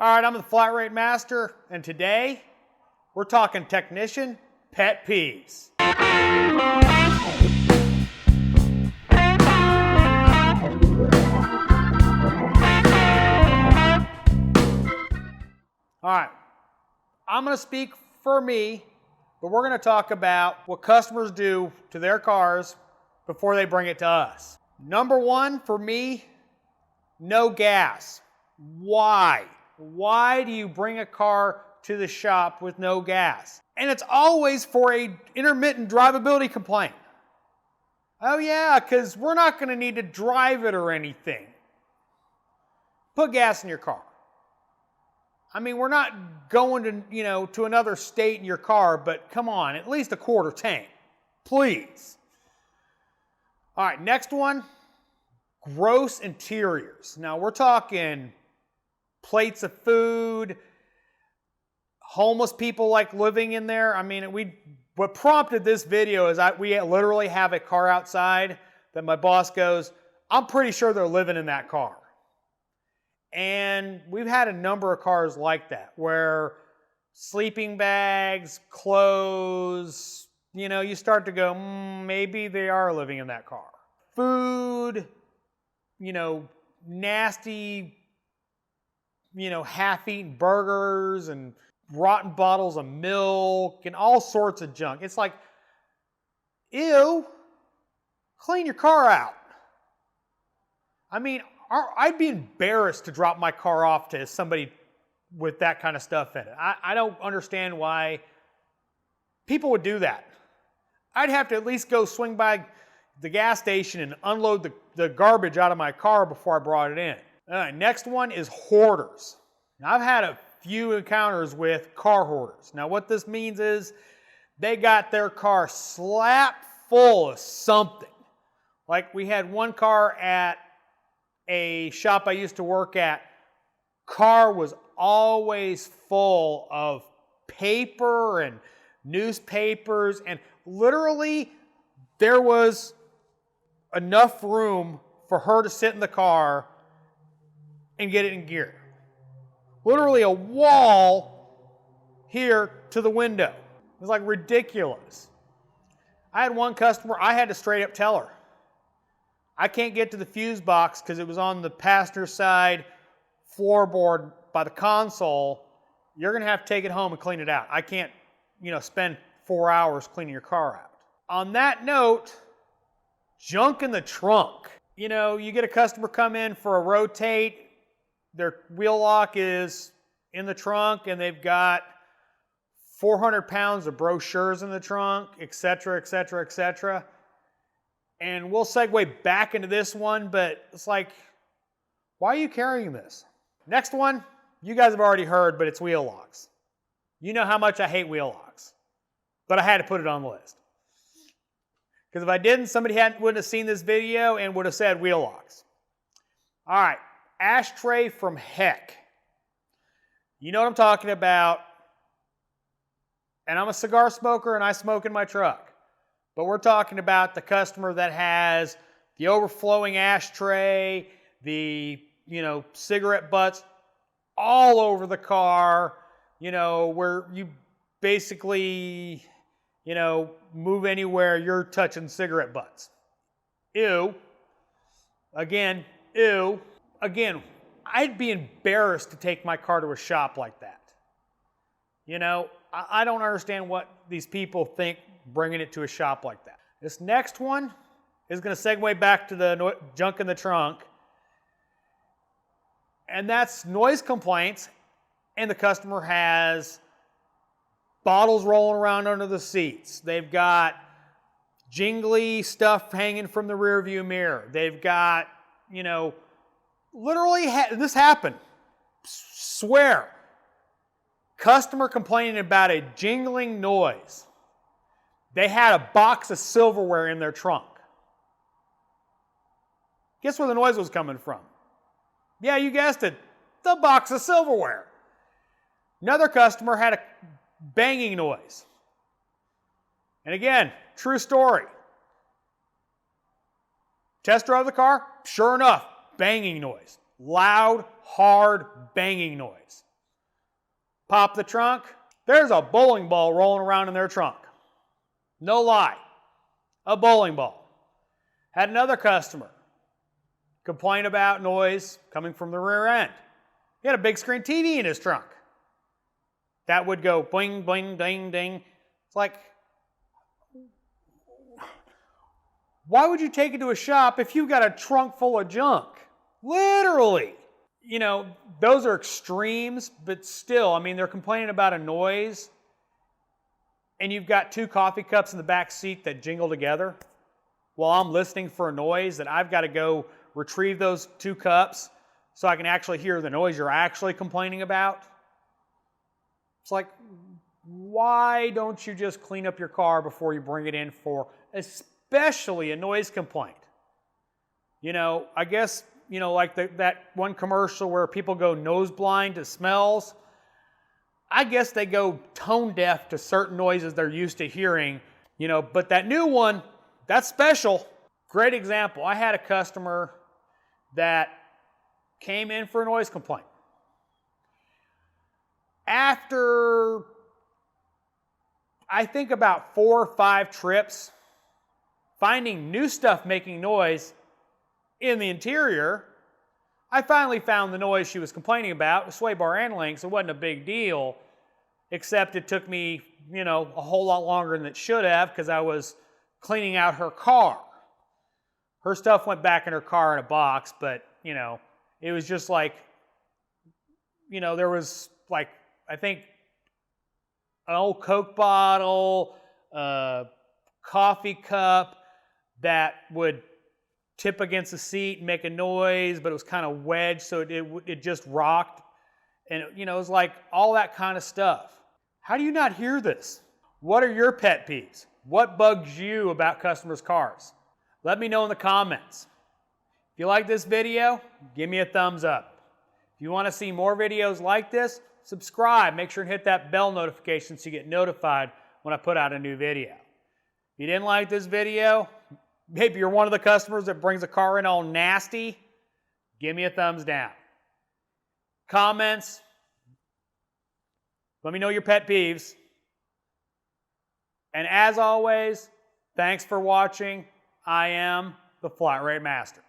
All right, I'm the Flat Rate Master, and today we're talking technician pet peeves. All right, I'm going to speak for me, but we're going to talk about what customers do to their cars before they bring it to us. Number one for me, no gas. Why? Why do you bring a car to the shop with no gas? And it's always for a intermittent drivability complaint. Oh yeah, because we're not going to need to drive it or anything. Put gas in your car. I mean, we're not going to, to another state in your car, but come on, at least a quarter tank, please. All right, next one, gross interiors. Now we're talking plates of food, homeless people like living in there. I mean, what prompted this video is we literally have a car outside that my boss goes, I'm pretty sure they're living in that car. And we've had a number of cars like that where sleeping bags, clothes, you start to go, maybe they are living in that car. Food, nasty, half-eaten burgers and rotten bottles of milk and all sorts of junk. It's like, ew, clean your car out. I mean, I'd be embarrassed to drop my car off to somebody with that kind of stuff in it. I don't understand why people would do that. I'd have to at least go swing by the gas station and unload the garbage out of my car before I brought it in. All right, next one is hoarders. Now, I've had a few encounters with car hoarders. Now, what this means is they got their car slap full of something. Like we had one car at a shop I used to work at. Car was always full of paper and newspapers, and literally there was enough room for her to sit in the car and get it in gear. Literally a wall here to the window. It was like ridiculous. I had one customer, I had to straight up tell her, I can't get to the fuse box because it was on the passenger side floorboard by the console. You're going to have to take it home and clean it out. I can't, spend 4 hours cleaning your car out. On that note, junk in the trunk. You get a customer come in for a rotate, their wheel lock is in the trunk and they've got 400 pounds of brochures in the trunk, etc., etc., etc. And we'll segue back into this one, but it's like, why are you carrying this? Next one, you guys have already heard, but it's wheel locks. You know how much I hate wheel locks, but I had to put it on the list. Because if I didn't, somebody wouldn't have seen this video and would have said wheel locks. All right, ashtray from heck. You know what I'm talking about. And I'm a cigar smoker and I smoke in my truck. But we're talking about the customer that has the overflowing ashtray, the, cigarette butts all over the car, where you basically, move anywhere, you're touching cigarette butts. Ew. Again, ew. Again, I'd be embarrassed to take my car to a shop like that. I don't understand what these people think bringing it to a shop like that. This next one is going to segue back to the junk in the trunk. And that's noise complaints. And the customer has bottles rolling around under the seats. They've got jingly stuff hanging from the rear view mirror. They've got, literally, this happened. Swear. Customer complaining about a jingling noise. They had a box of silverware in their trunk. Guess where the noise was coming from? Yeah, you guessed it. The box of silverware. Another customer had a banging noise. And again, true story. Test drive the car, sure enough, banging noise. Loud, hard, banging noise. Pop the trunk. There's a bowling ball rolling around in their trunk. No lie. A bowling ball. Had another customer complain about noise coming from the rear end. He had a big screen TV in his trunk. That would go bling, bling, ding, ding. It's like, why would you take it to a shop if you've got a trunk full of junk? Literally. You know, those are extremes, but still, I mean, they're complaining about a noise, and you've got 2 coffee cups in the back seat that jingle together while I'm listening for a noise that I've got to go retrieve those 2 cups so I can actually hear the noise you're actually complaining about. It's like, why don't you just clean up your car before you bring it in for especially a noise complaint? You know, I guess, you know, like that one commercial where people go nose blind to smells. I guess they go tone deaf to certain noises they're used to hearing, you know, but that new one, that's special. Great example. I had a customer that came in for a noise complaint. After, I think about 4 or 5 trips, finding new stuff making noise in the interior, I finally found the noise she was complaining about, the sway bar and links. It wasn't a big deal, except it took me, you know, a whole lot longer than it should have because I was cleaning out her car. Her stuff went back in her car in a box, but, you know, it was just like, you know, there was like, I think, an old Coke bottle, a coffee cup that would tip against the seat and make a noise, but it was kind of wedged, so it just rocked. And, you know, it was like all that kind of stuff. How do you not hear this? What are your pet peeves? What bugs you about customers' cars? Let me know in the comments. If you like this video, give me a thumbs up. If you want to see more videos like this, subscribe. Make sure and hit that bell notification so you get notified when I put out a new video. If you didn't like this video, maybe you're one of the customers that brings a car in all nasty, give me a thumbs down. Comments, let me know your pet peeves. And as always, thanks for watching. I am the Flat Rate Master.